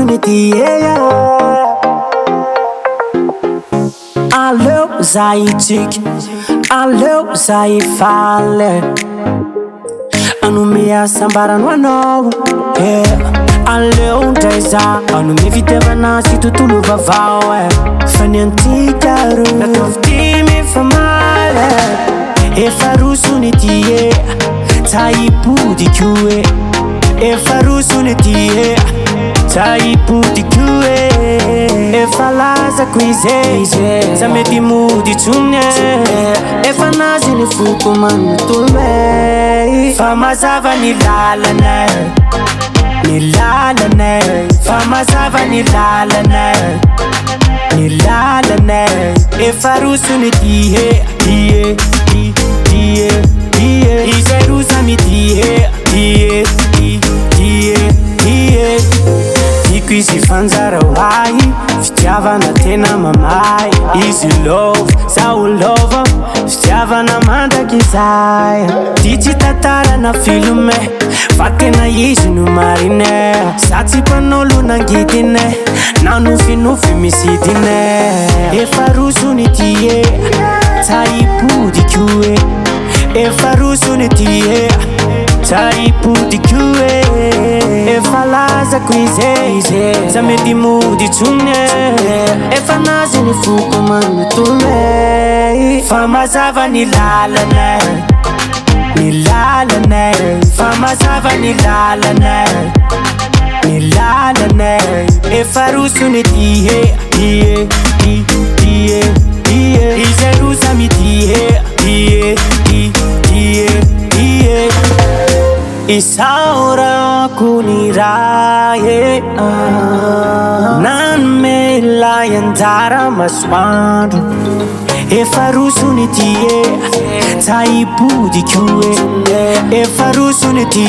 farosony ty aleo za itsiky aleo za ifaly anome asambarano anao aleo ndray za anome fitiavana sy tontolo vavao fa ny antikaro natovitimy fa male efa rosony ty taipodiko efa rosony ty taipodiko efa lazako izy za mety mody tsony efa nazy ny foko manontolo fa mazava ny lalana ny lalana fa mazava ny lalana ny lalana efa rosony ty izay rosamy ty Iko izy fanjara hoahy fitiavana tena mamay izy lova zaho lova fitiavana mandraky izay ty tsy tantarana filme fa tena izy no marine za tsy mpanolo nangitine na nofinofy misidine efa rosony ty taipodiko efa rosony ty taipodiko efa lazako izy za mety mody tsony efa nazy ny foko manontolo fa mazava ny lalana ny lalana fa mazava ny lalana ny lalana efa rosony ty izay rosamy ty isaorako ny raha nanome ilay anjara masoandro efa rosony ty taipodiko efa rosony ty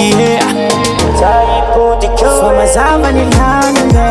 taipodiko fa mazava ny lalana